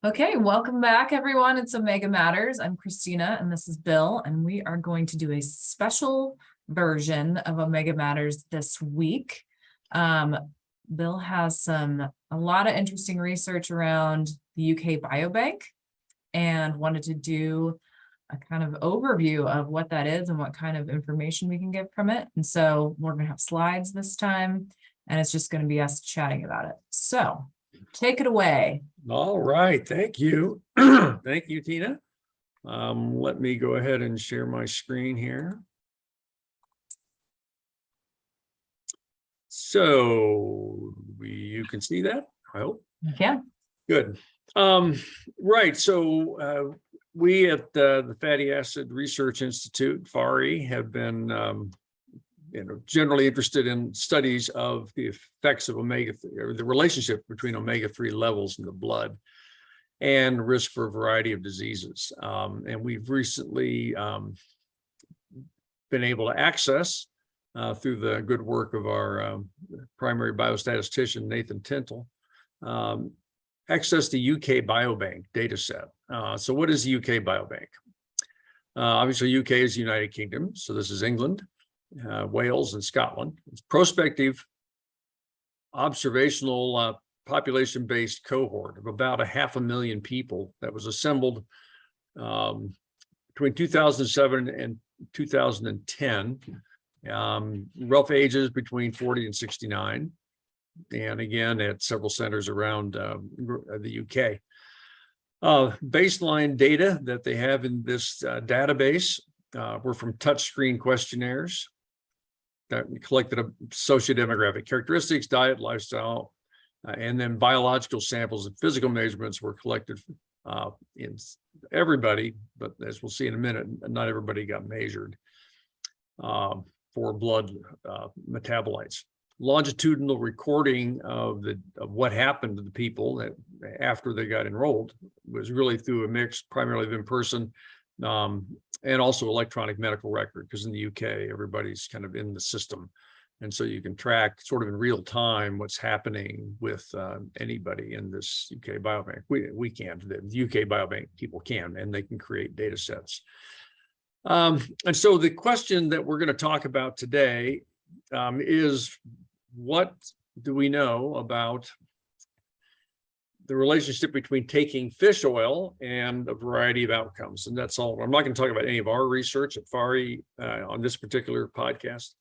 Okay, welcome back, everyone. It's Omega Matters. I'm Christina, and this is Bill, and we are going to do a special version of Omega Matters this week. Bill has a lot of interesting research around the UK Biobank and wanted to do a kind of overview of what that is and what kind of information we can get from it. And so we're going to have slides this time, and it's just going to be us chatting about it. So take it away. All right, thank you. Thank you, Tina. Let me go ahead and share my screen here. So you can see that, I hope. Yeah. Good. Right, so we at the Fatty Acid Research Institute, FARI, have been generally interested in studies of the effects of omega-3, or the relationship between omega-3 levels in the blood and risk for a variety of diseases. And we've recently been able to access, through the good work of our primary biostatistician, Nathan Tintle, access the UK Biobank data set. So what is the UK Biobank? Obviously, UK is the United Kingdom, so this is England, Wales, and Scotland. It's prospective, observational, population-based cohort of about 500,000 people that was assembled between 2007 and 2010. Rough ages between 40 and 69, and again at several centers around the UK. Baseline data that they have in this database were from touchscreen questionnaires that collected sociodemographic characteristics, diet, lifestyle, and then biological samples and physical measurements were collected in everybody, but as we'll see in a minute, not everybody got measured for blood metabolites. Longitudinal recording of what happened to the people that after they got enrolled was really through a mix, primarily of in-person, and also electronic medical record, because in the UK, everybody's kind of in the system. And so you can track sort of in real time what's happening with anybody in this UK Biobank. We can, the UK Biobank people can, and they can create data sets. And so the question that we're going to talk about today is, what do we know about the relationship between taking fish oil and a variety of outcomes? And that's all. I'm not going to talk about any of our research at FARI on this particular podcast.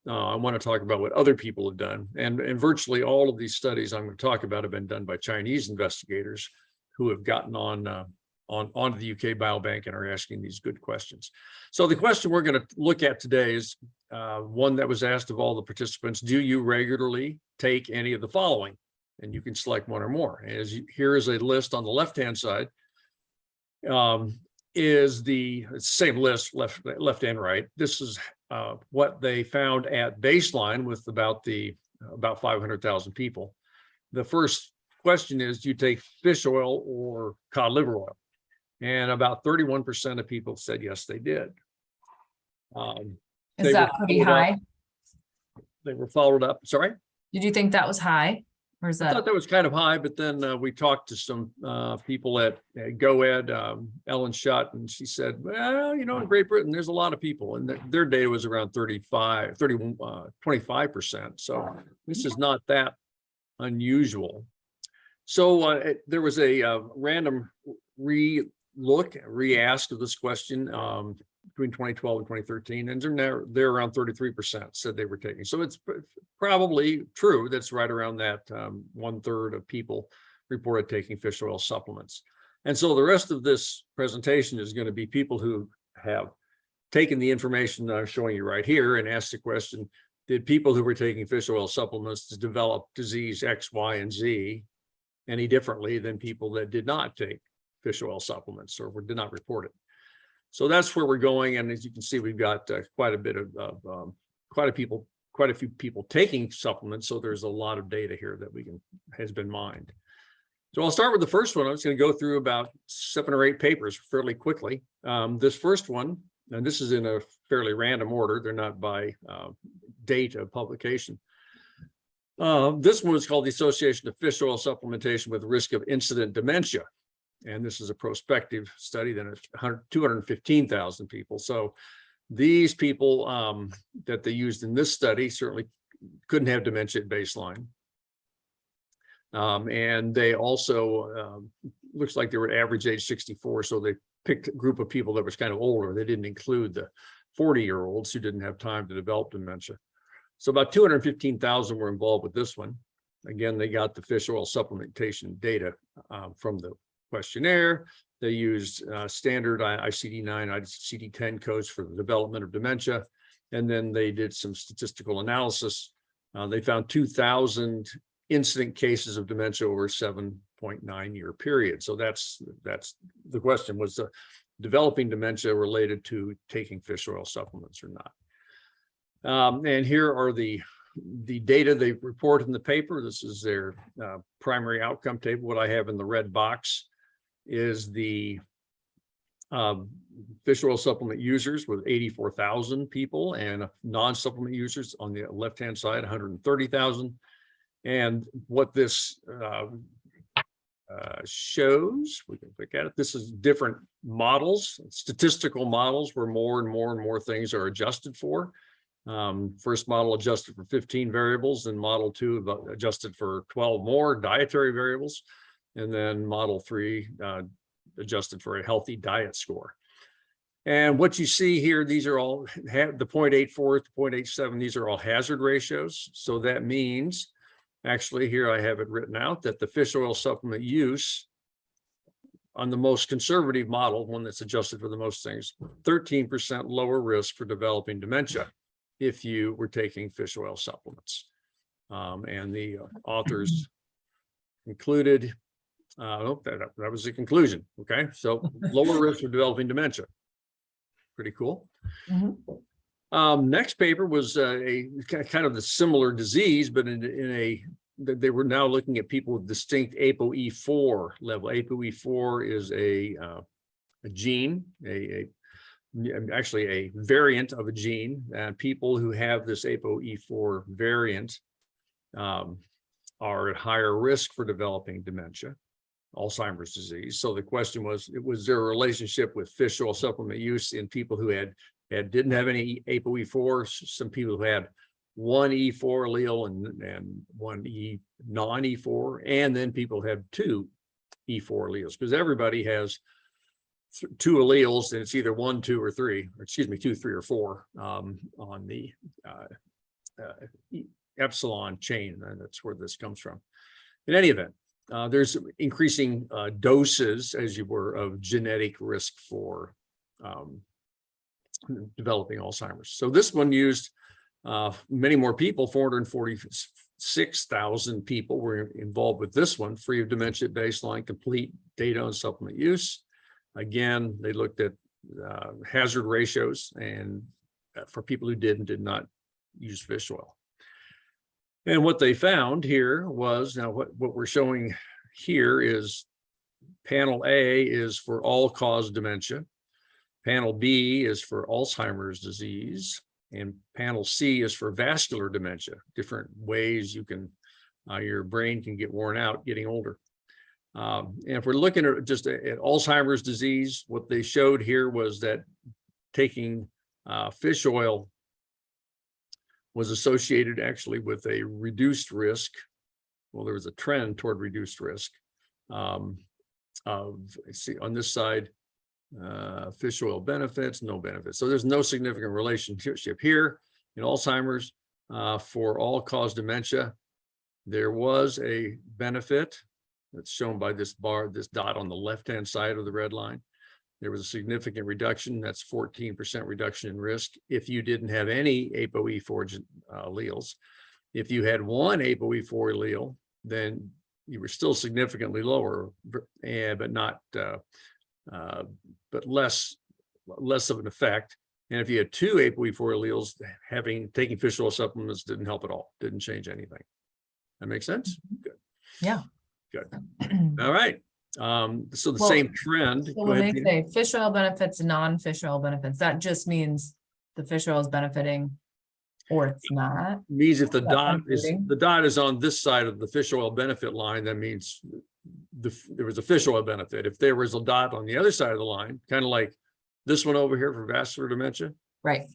I want to talk about what other people have done. And virtually all of these studies I'm going to talk about have been done by Chinese investigators who have gotten onto the UK Biobank and are asking these good questions. So the question we're going to look at today is one that was asked of all the participants: do you regularly take any of the following? And you can select one or more. Here is a list on the left-hand side. Is the same list, left and right. This is what they found at baseline with about 500,000 people. The first question is, do you take fish oil or cod liver oil? And about 31% of people said yes, they did. Is that pretty high? They were followed up. Sorry? Did you think that was high? Or is that? I thought that was kind of high, but then we talked to some people at GoEd, Ellen Schutt, and she said, well, in Great Britain, there's a lot of people, and their data was around 25%. So this is not that unusual. So there was a random re-ask of this question between 2012 and 2013, and they're around 33% said they were taking. So it's probably true. That's right around that 1/3 of people reported taking fish oil supplements. And so the rest of this presentation is going to be people who have taken the information that I'm showing you right here and asked the question, did people who were taking fish oil supplements develop disease X, Y, and Z any differently than people that did not take fish oil supplements or did not report it? So that's where we're going. And as you can see, we've got quite a few people taking supplements. So there's a lot of data here that has been mined. So I'll start with the first one. I'm just going to go through about 7 or 8 papers fairly quickly. This first one, and this is in a fairly random order. They're not by date of publication. This one is called the Association of Fish Oil Supplementation with Risk of Incident Dementia. And this is a prospective study, then it's 215,000 people. So these people that they used in this study certainly couldn't have dementia at baseline. And they also, looks like they were average age 64. So they picked a group of people that was kind of older. They didn't include the 40-year-olds who didn't have time to develop dementia. So about 215,000 were involved with this one. Again, they got the fish oil supplementation data from the questionnaire. They used standard ICD-9, ICD-10 codes for the development of dementia. And then they did some statistical analysis. They found 2,000 incident cases of dementia over a 7.9-year period. So that's the question, was developing dementia related to taking fish oil supplements or not? And here are the data they report in the paper. This is their primary outcome table. What I have in the red box is the fish oil supplement users with 84,000 people, and non-supplement users on the left-hand side, 130,000. And what this shows, we can look at it. This is different models, statistical models, where more and more things are adjusted for. First model adjusted for 15 variables, and model 2 adjusted for 12 more dietary variables, and then model 3 adjusted for a healthy diet score. And what you see here, these are all the 0.84 to 0.87. These are all hazard ratios. So that means, actually here I have it written out, that the fish oil supplement use on the most conservative model, one that's adjusted for the most things, 13% lower risk for developing dementia if you were taking fish oil supplements. And the authors concluded, that was the conclusion. Okay, so lower risk for developing dementia. Pretty cool. Mm-hmm. Next paper was a kind of the similar disease, but they were now looking at people with distinct ApoE4 level. ApoE4 is a gene, actually a variant of a gene, and people who have this ApoE4 variant are at higher risk for developing dementia, Alzheimer's disease. So the question was there a relationship with fish oil supplement use in people who didn't have any ApoE4, some people who had one E4 allele and one non-E4, and then people have two E4 alleles, because everybody has two alleles, and it's either 1, 2, or 3, or excuse me, 2, 3, or 4 on the epsilon chain, and that's where this comes from. In any event, there's increasing doses, as you were, of genetic risk for developing Alzheimer's. So this one used many more people. 446,000 people were involved with this one, free of dementia at baseline, complete data on supplement use. Again, they looked at hazard ratios, and for people who did and did not use fish oil. And what they found here was, now what we're showing here is panel A is for all-cause dementia. Panel B is for Alzheimer's disease, and panel C is for vascular dementia, different ways you can, your brain can get worn out getting older. And if we're looking at just at Alzheimer's disease, what they showed here was that taking fish oil was associated actually with a reduced risk. Well, there was a trend toward reduced risk of, see on this side, fish oil benefits, no benefits. So there's no significant relationship here in Alzheimer's. For all-cause dementia, there was a benefit that's shown by this bar, this dot on the left-hand side of the red line. There was a significant reduction. That's 14% reduction in risk if you didn't have any ApoE4 alleles. If you had one ApoE4 allele, then you were still significantly lower, but not, but less of an effect. And if you had two ApoE4 alleles, taking fish oil supplements didn't help at all. Didn't change anything. That makes sense? Good. Yeah. Good. All right. So the same trend. So when they say fish oil benefits, non-fish oil benefits, that just means the fish oil is benefiting, or it's not. Means if the dot is on this side of the fish oil benefit line, that means there was a fish oil benefit. If there was a dot on the other side of the line, kind of like this one over here for vascular dementia. Right.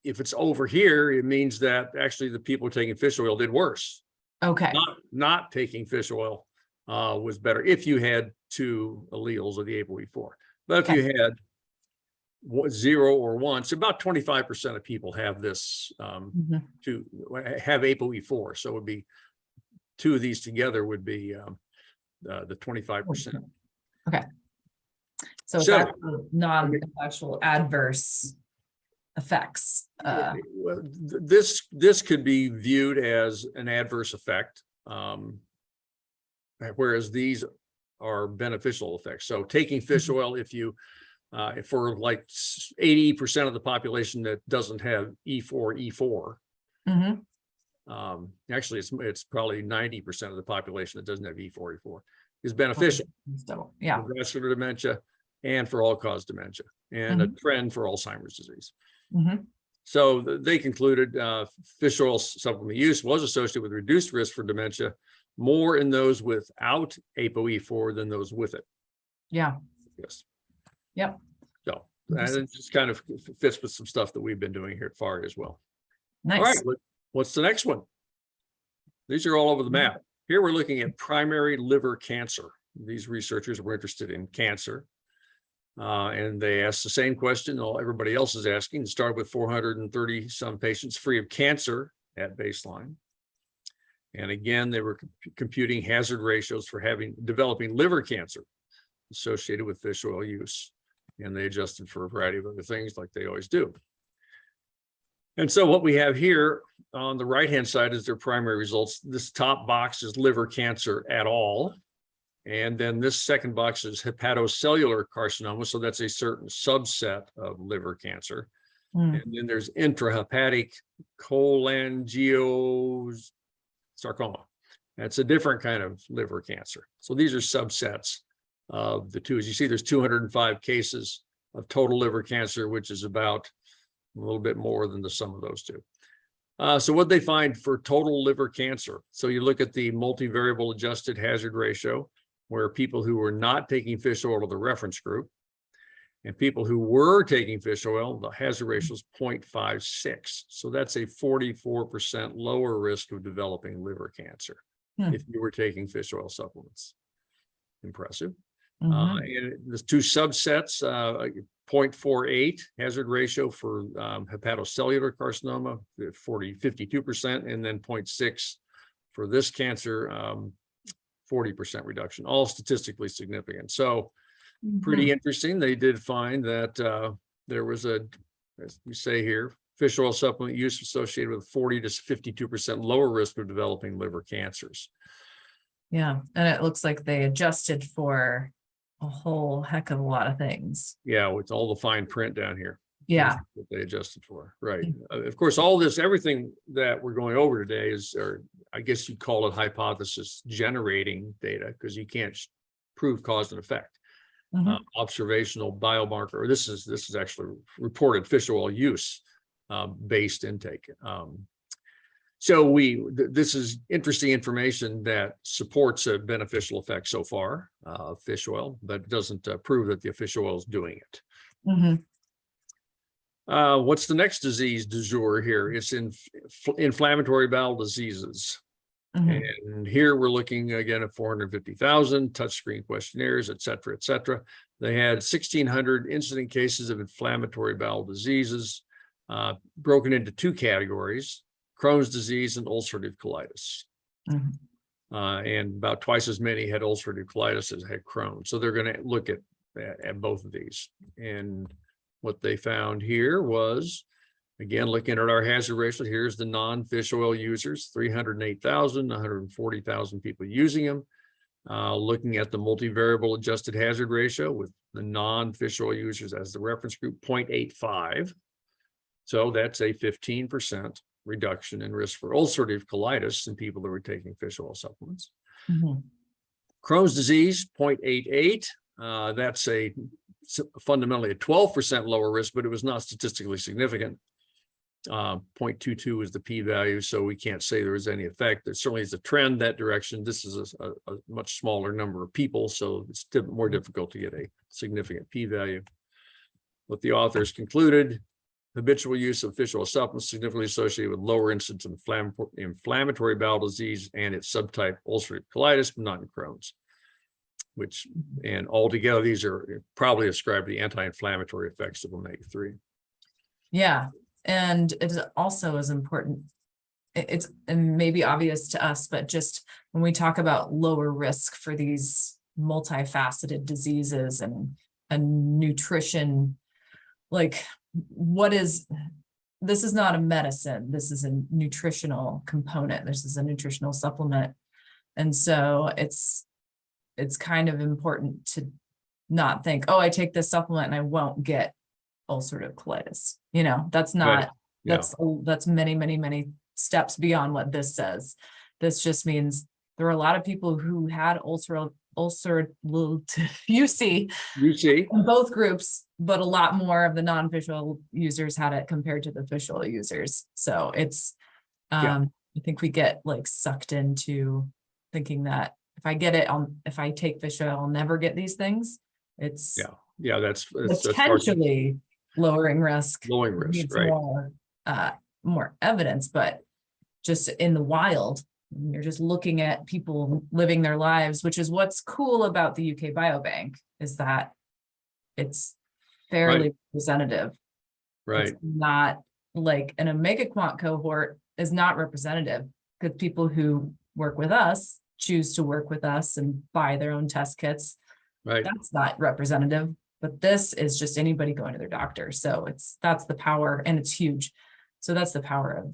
If it's over here, it means that actually the people taking fish oil did worse. Okay. Not taking fish oil was better if you had 2 alleles of the ApoE4. But if you had 0 or 1, so about 25% of people have this to have ApoE4. So it would be 2 of these together would be the 25%. Okay. So that's non-actual adverse effects. This could be viewed as an adverse effect, whereas these are beneficial effects. So taking fish oil, if you for like 80% of the population that doesn't have E4, actually it's probably 90% of the population that doesn't have E4 is beneficial. So, yeah. For vascular dementia and for all-cause dementia, and a trend for Alzheimer's disease. So they concluded fish oil supplement use was associated with reduced risk for dementia, more in those without ApoE4 than those with it. Yeah. Yes. Yep. So and it just kind of fits with some stuff that we've been doing here at FAR as well. Nice. All right, what's the next one? These are all over the map. Here we're looking at primary liver cancer. These researchers were interested in cancer. And they asked the same question everybody else is asking. It started with 430 some patients free of cancer at baseline. And again, they were computing hazard ratios for developing liver cancer associated with fish oil use. And they adjusted for a variety of other things like they always do. And so what we have here on the right-hand side is their primary results. This top box is liver cancer at all. And then this second box is hepatocellular carcinoma. So that's a certain subset of liver cancer. And then there's intrahepatic cholangiocarcinoma. That's a different kind of liver cancer. So these are subsets of the two. As you see, there's 205 cases of total liver cancer, which is about a little bit more than the sum of those two. So what they find for total liver cancer. So you look at the multivariable adjusted hazard ratio, where people who were not taking fish oil are the reference group, and people who were taking fish oil, the hazard ratio is 0.56. So that's a 44% lower risk of developing liver cancer if you were taking fish oil supplements. Impressive. And there's 2 subsets, 0.48 hazard ratio for hepatocellular carcinoma, 52%, and then 0.6 for this cancer, 40% reduction, all statistically significant. So pretty interesting. They did find that there was as we say here, fish oil supplement use associated with 40 to 52% lower risk of developing liver cancers. Yeah. And it looks like they adjusted for a whole heck of a lot of things. Yeah, with all the fine print down here. Yeah. That they adjusted for. Right. Of course, everything that we're going over today is, or I guess you'd call it hypothesis generating data, because you can't prove cause and effect. Observational biomarker, or this is actually reported fish oil use based intake. So this is interesting information that supports a beneficial effect so far of fish oil, but doesn't prove that the fish oil is doing it. What's the next disease du jour here? It's inflammatory bowel diseases. And here we're looking again at 450,000 touchscreen questionnaires, et cetera, et cetera. They had 1,600 incident cases of inflammatory bowel diseases, broken into 2 categories: Crohn's disease and ulcerative colitis. And about twice as many had ulcerative colitis as had Crohn's. So they're going to look at both of these. And what they found here was, again, looking at our hazard ratio, here's the non-fish oil users, 308,000, 140,000 people using them. Looking at the multivariable adjusted hazard ratio with the non-fish oil users as the reference group, 0.85. So that's a 15% reduction in risk for ulcerative colitis in people that were taking fish oil supplements. Crohn's disease, 0.88. That's fundamentally a 12% lower risk, but it was not statistically significant. 0.22 is the p-value, so we can't say there was any effect. There certainly is a trend that direction. This is a much smaller number of people, so it's more difficult to get a significant p-value. What the authors concluded: habitual use of fish oil supplements significantly associated with lower incidence of inflammatory bowel disease and its subtype ulcerative colitis, but not in Crohn's. And altogether, these are probably ascribed to the anti-inflammatory effects of omega-3. Yeah, and it also is important. It's maybe obvious to us, but just when we talk about lower risk for these multifaceted diseases and nutrition, like this is not a medicine. This is a nutritional component. This is a nutritional supplement. And so it's kind of important to not think, oh, I take this supplement and I won't get ulcerative colitis. That's not, right. That's many, many, many steps beyond what this says. This just means there are a lot of people who had ulcer UC in both groups, but a lot more of the non-fish oil users had it compared to the fish oil users. So it's, I think we get like sucked into thinking that if I get it, if I take fish oil, I'll never get these things. It's that's potentially lowering risk. Needs right. More evidence, but just in the wild, you're just looking at people living their lives, which is what's cool about the UK Biobank, is that it's fairly representative. Right. It's not like an omega quant cohort is not representative, because people who work with us choose to work with us and buy their own test kits. Right. That's not representative, but this is just anybody going to their doctor. So that's the power, and it's huge. So that's the power of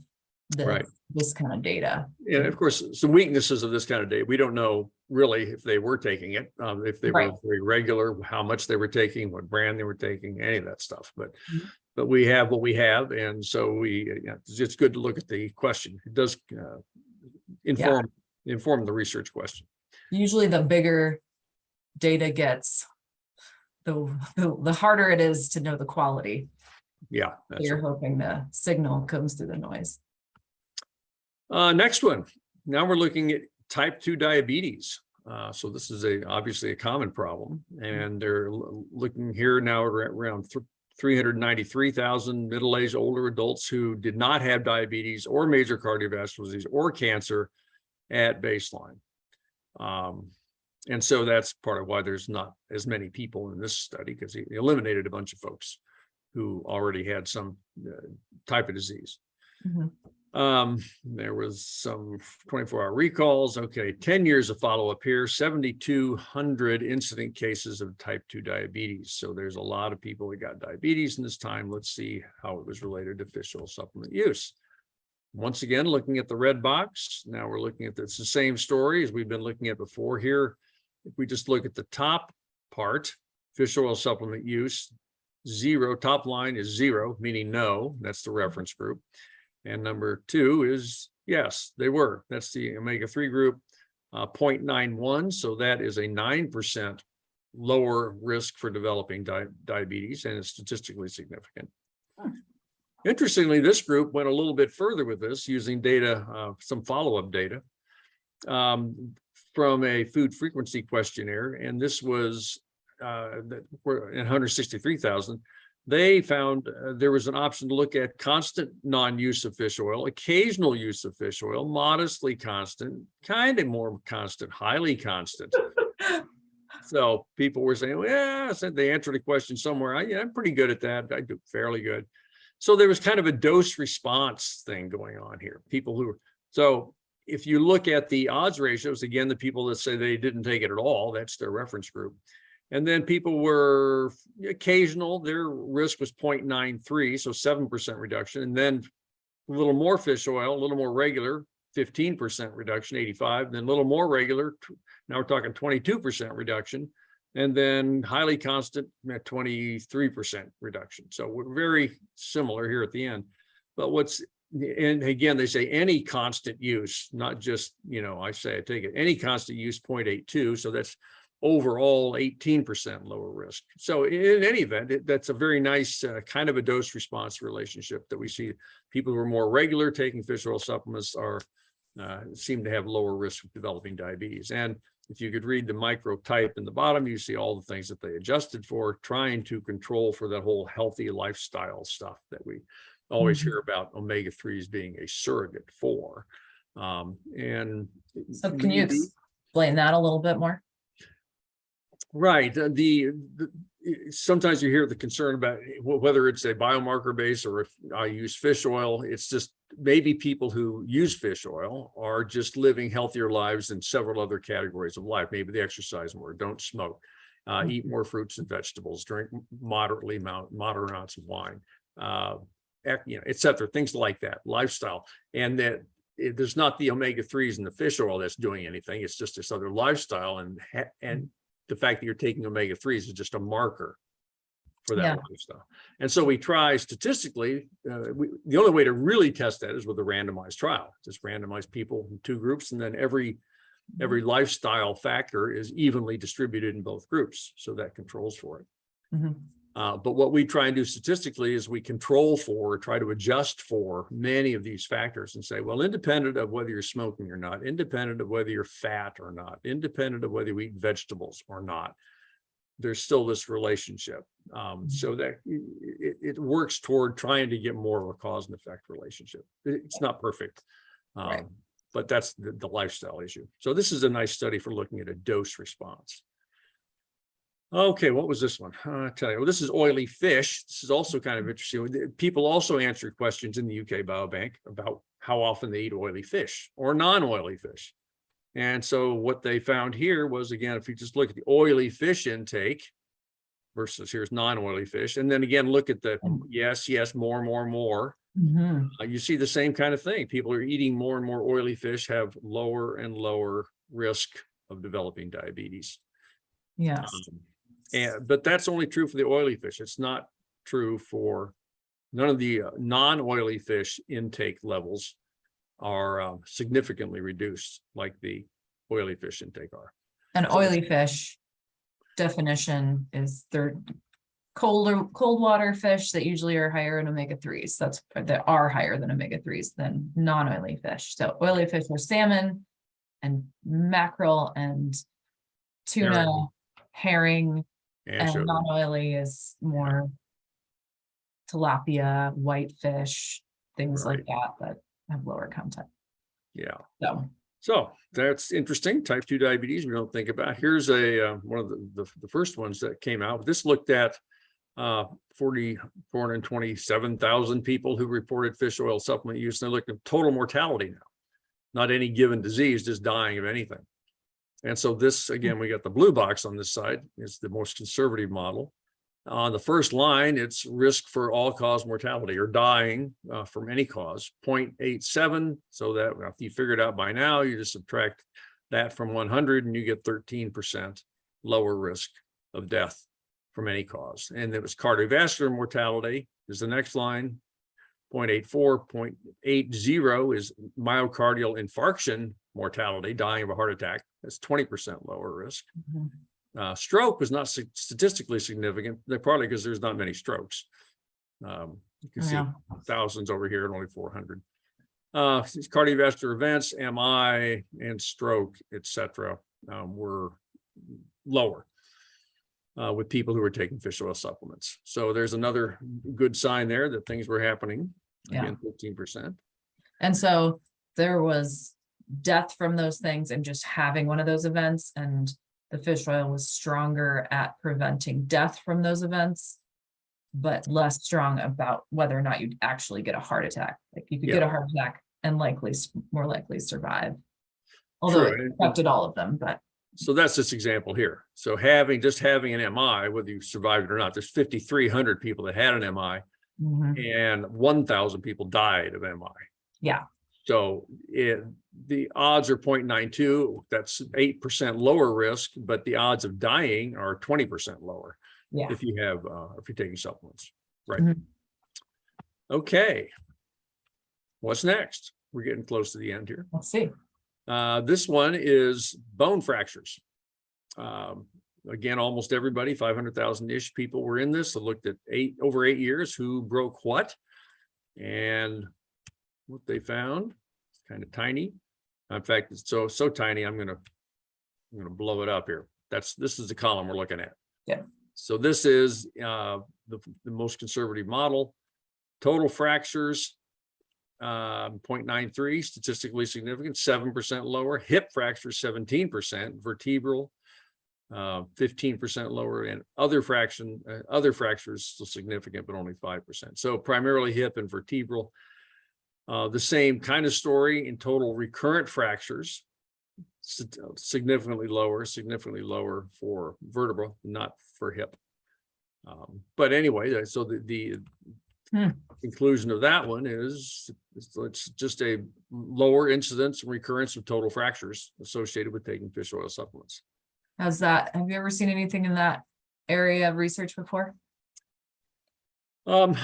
this kind of data. And of course, some weaknesses of this kind of data. We don't know really if they were taking it, if they were very regular, how much they were taking, what brand they were taking, any of that stuff. But we have what we have, and so it's good to look at the question. It does inform the research question. Usually, the bigger data gets, the harder it is to know the quality. Yeah, you're hoping the signal comes through the noise. Next one. Now we're looking at type 2 diabetes. So this is obviously a common problem, and they're looking here now at around 393,000 middle-aged older adults who did not have diabetes or major cardiovascular disease or cancer at baseline. And so that's part of why there's not as many people in this study, because he eliminated a bunch of folks who already had some type of disease. There was some 24-hour recalls. Okay, 10 years of follow-up here, 7,200 incident cases of type 2 diabetes. So there's a lot of people that got diabetes in this time. Let's see how it was related to fish oil supplement use. Once again, looking at the red box. Now we're looking at it's the same story as we've been looking at before here. If we just look at the top part, fish oil supplement use, 0, top line is 0, meaning no, that's the reference group. And number 2 is yes, they were. That's the omega-3 group, 0.91. So that is a 9% lower risk for developing diabetes, and it's statistically significant. Interestingly, this group went a little bit further with this, using data, some follow-up data from a food frequency questionnaire. And this was in 163,000. They found there was an option to look at constant non-use of fish oil, occasional use of fish oil, modestly constant, kind of more constant, highly constant. So people were saying, well, yeah, I said they answered a question somewhere. I'm pretty good at that. I do fairly good. So there was kind of a dose response thing going on here. So if you look at the odds ratios, again, the people that say they didn't take it at all, that's their reference group. And then people were occasional, their risk was 0.93, so 7% reduction. And then a little more fish oil, a little more regular, 15% reduction, 85. Then a little more regular, now we're talking 22% reduction. And then highly constant at 23% reduction. So we're very similar here at the end. But and again, they say any constant use, not just, I say I take it, any constant use 0.82. So that's overall 18% lower risk. So in any event, that's a very nice kind of a dose response relationship that we see. People who are more regular taking fish oil supplements are seem to have lower risk of developing diabetes. And if you could read the microtype in the bottom, you see all the things that they adjusted for, trying to control for that whole healthy lifestyle stuff that we always hear about omega-3s being a surrogate for. And so can you explain that a little bit more? Right. Sometimes you hear the concern about whether it's a biomarker base or if I use fish oil. It's just maybe people who use fish oil are just living healthier lives in several other categories of life. Maybe they exercise more, don't smoke, eat more fruits and vegetables, drink moderate amounts of wine, et cetera, things like that, lifestyle. And that there's not the omega-3s in the fish oil that's doing anything. It's just this other lifestyle, and the fact that you're taking omega-3s is just a marker for that lifestyle. And so we try statistically, the only way to really test that is with a randomized trial. Just randomize people in two groups, and then every lifestyle factor is evenly distributed in both groups. So that controls for it. But what we try and do statistically is we control for, try to adjust for many of these factors and say, well, independent of whether you're smoking or not, independent of whether you're fat or not, independent of whether you eat vegetables or not, there's still this relationship. So that it works toward trying to get more of a cause and effect relationship. It's not perfect, but that's the lifestyle issue. So this is a nice study for looking at a dose response. Okay, what was this one? I'll tell you, well, this is oily fish. This is also kind of interesting. People also answered questions in the UK Biobank about how often they eat oily fish or non-oily fish. And so what they found here was, again, if you just look at the oily fish intake versus here's non-oily fish, and then again, look at the yes, more. You see the same kind of thing. People who are eating more and more oily fish have lower and lower risk of developing diabetes. Yes. But that's only true for the oily fish. It's not true for none of the non-oily fish intake levels are significantly reduced like the oily fish intake are. An oily fish definition is they're cold water fish that usually are higher in omega-3s. That are higher than omega-3s than non-oily fish. So oily fish are salmon and mackerel and tuna, herring, and non-oily is more tilapia, whitefish, things like that have lower content. Yeah. So that's interesting. Type 2 diabetes we don't think about. Here's a one of the first ones that came out. This looked at 427,000 people who reported fish oil supplement use. And they looked at total mortality now, not any given disease, just dying of anything. And so this, again, we got the blue box on this side. It's the most conservative model. On the first line, it's risk for all-cause mortality or dying from any cause, 0.87. So that if you figure it out by now, you just subtract that from 100 and you get 13% lower risk of death from any cause. And it was cardiovascular mortality is the next line, 0.84, 0.80 is myocardial infarction mortality, dying of a heart attack. That's 20% lower risk. Stroke was not statistically significant, probably because there's not many strokes. You can see thousands over here and only 400. Cardiovascular events, MI, and stroke, etc., were lower with people who were taking fish oil supplements. So there's another good sign there that things were happening. Again, 15%. And so there was death from those things and just having one of those events, and the fish oil was stronger at preventing death from those events, but less strong about whether or not you'd actually get a heart attack. Like you could get a heart attack and more likely survive. Although it affected all of them, but. So that's this example here. So just having an MI, whether you survived it or not, there's 5,300 people that had an MI and 1,000 people died of MI. Yeah. So the odds are 0.92. That's 8% lower risk, but the odds of dying are 20% lower. Yeah. If you're taking supplements, right? Okay. What's next? We're getting close to the end here. Let's see. This one is bone fractures. Again, almost everybody, 500,000-ish people were in this. They looked at over 8 years who broke what. And what they found, it's kind of tiny. In fact, it's so tiny, I'm gonna blow it up here. This is the column we're looking at. Yeah. So this is the most conservative model. Total fractures, 0.93, statistically significant, 7% lower. Hip fractures, 17%. Vertebral, 15% lower, and other fractures still significant, but only 5%. So primarily hip and vertebral. The same kind of story in total recurrent fractures, significantly lower for vertebral, not for hip. But anyway, so the conclusion of that one is it's just a lower incidence and recurrence of total fractures associated with taking fish oil supplements. How's that? Have you ever seen anything in that area of research before? I'm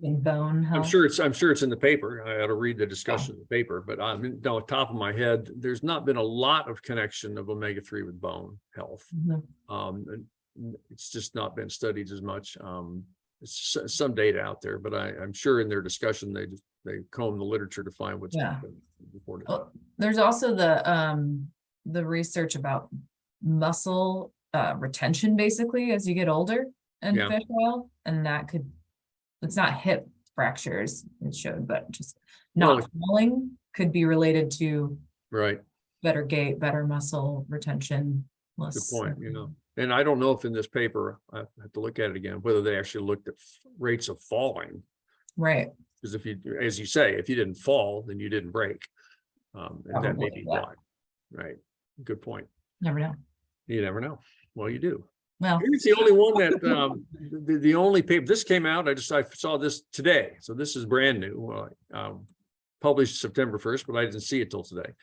Bone health? sure it's in the paper. I ought to read the discussion in the paper, but no, off the top of my head, there's not been a lot of connection of omega-3 with bone health. It's just not been studied as much. It's some data out there, but I'm sure in their discussion they comb the literature to find what's been reported. Well, there's also the research about muscle retention, basically, as you get older in fish oil, and it's not hip fractures it showed, but just not falling could be related to better gait, better muscle retention. Good point. And I don't know if in this paper, I have to look at it again, whether they actually looked at rates of falling. Right. Because as you say, if you didn't fall, then you didn't break. And that may be why. Right. Good point. Never know. You never know. Well, you do. Well, it's the only one that the only paper this came out. I saw this today. So this is brand new. Published September 1st, but I didn't see it till today.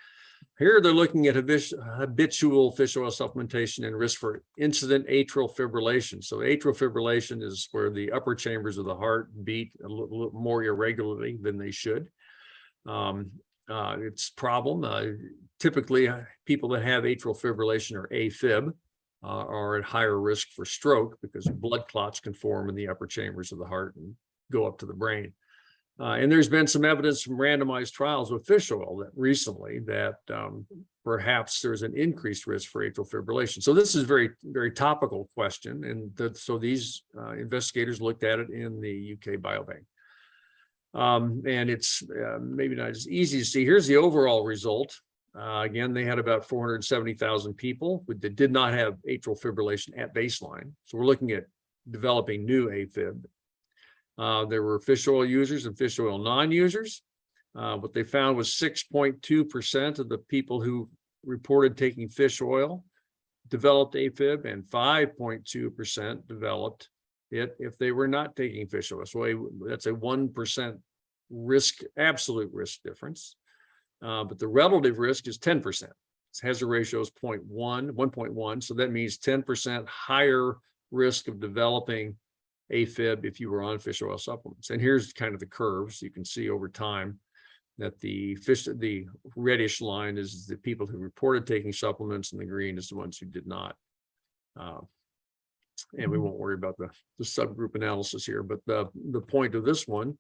Here they're looking at habitual fish oil supplementation and risk for incident atrial fibrillation. So atrial fibrillation is where the upper chambers of the heart beat a little more irregularly than they should. It's a problem. Typically, people that have atrial fibrillation or AFib are at higher risk for stroke because blood clots can form in the upper chambers of the heart and go up to the brain. And there's been some evidence from randomized trials with fish oil that recently that perhaps there's an increased risk for atrial fibrillation. So this is very, very topical question. And so these investigators looked at it in the UK Biobank. And it's maybe not as easy to see. Here's the overall result. Again, they had about 470,000 people that did not have atrial fibrillation at baseline. So we're looking at developing new AFib. There were fish oil users and fish oil non-users. What they found was 6.2% of the people who reported taking fish oil developed AFib, and 5.2% developed it if they were not taking fish oil. So that's a 1% risk, absolute risk difference. But the relative risk is 10%. Its hazard ratio is 1.1. So that means 10% higher risk of developing AFib if you were on fish oil supplements. And here's kind of the curves. You can see over time that the reddish line is the people who reported taking supplements, and the green is the ones who did not. And we won't worry about the subgroup analysis here, but the point of this one,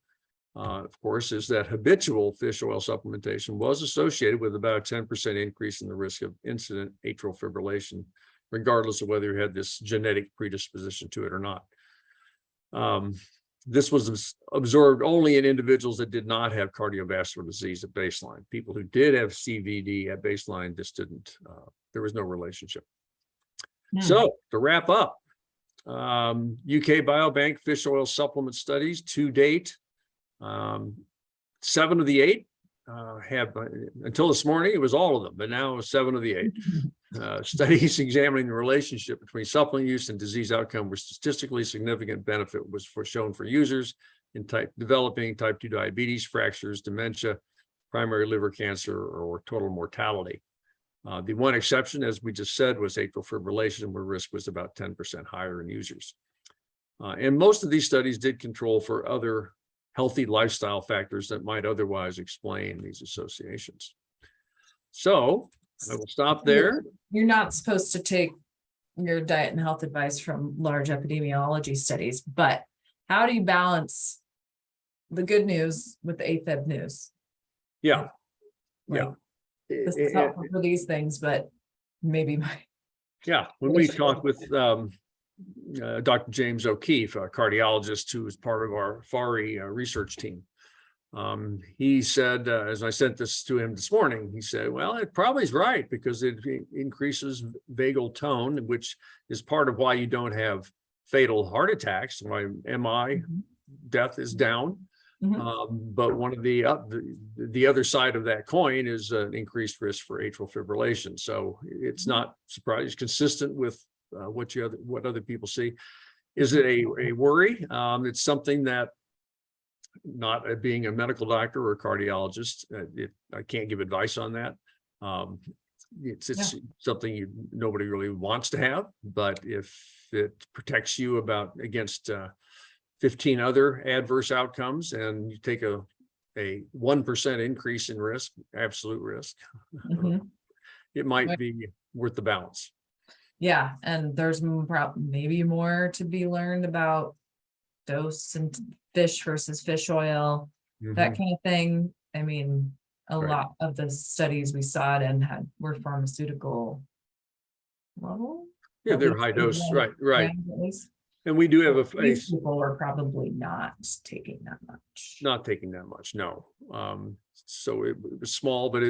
of course, is that habitual fish oil supplementation was associated with about a 10% increase in the risk of incident atrial fibrillation, regardless of whether you had this genetic predisposition to it or not. This was observed only in individuals that did not have cardiovascular disease at baseline. People who did have CVD at baseline, there was no relationship. So to wrap up, UK Biobank fish oil supplement studies to date, 7 of the 8 have, until this morning, it was all of them, but now 7 of the 8. Studies examining the relationship between supplement use and disease outcome were statistically significant benefit was shown for users in developing type 2 diabetes, fractures, dementia, primary liver cancer, or total mortality. The one exception, as we just said, was atrial fibrillation, where risk was about 10% higher in users. And most of these studies did control for other healthy lifestyle factors that might otherwise explain these associations. So I will stop there. You're not supposed to take your diet and health advice from large epidemiology studies, but how do you balance the good news with the AFib news? Yeah. Like, Yeah. this is helpful for these things, but maybe Yeah, when we talked with Dr. James O'Keefe, a cardiologist who is part of our FARI research team, he said, as I sent this to him this morning, he said, well, it probably is right because it increases vagal tone, which is part of why you don't have fatal heart attacks, why MI death is down. But one of the other side of that coin is an increased risk for atrial fibrillation. So it's not surprising. It's consistent with what other people see. Is it a worry? It's something that, not being a medical doctor or a cardiologist, I can't give advice on that. It's something nobody really wants to have, but if it protects you against 15 other adverse outcomes, and you take a 1% increase in risk, absolute risk, it might be worth the balance. Yeah, and there's maybe more to be learned about dose and fish versus fish oil, that kind of thing. I mean, a lot of the studies we saw it in were pharmaceutical level. Yeah, they're high dose, right. And we do have people are probably not taking that much. Not taking that much, no. So it was small, but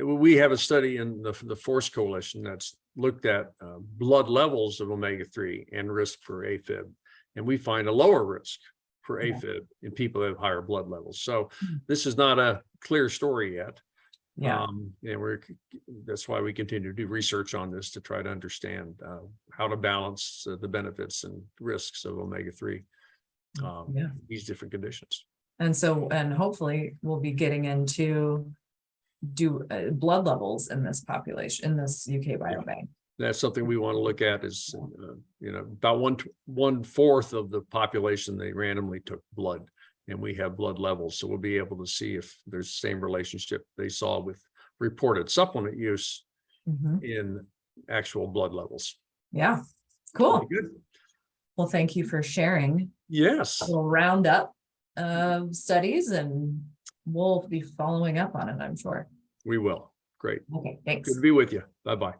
we have a study in the Force Coalition that's looked at blood levels of omega-3 and risk for AFib, and we find a lower risk for AFib in people that have higher blood levels. So this is not a clear story yet. And that's why we continue to do research on this to try to understand how to balance the benefits and risks of omega-3, these different conditions. And hopefully we'll be getting into blood levels in this population, in this UK Biobank. That's something we want to look at is, about 1/4 of the population, they randomly took blood, and we have blood levels. So we'll be able to see if there's the same relationship they saw with reported supplement use in actual blood levels. Yeah, cool. Good. Well, thank you for sharing. Yes. A little roundup of studies, and we'll be following up on it, I'm sure. We will. Great. Okay, thanks. Good to be with you. Bye-bye.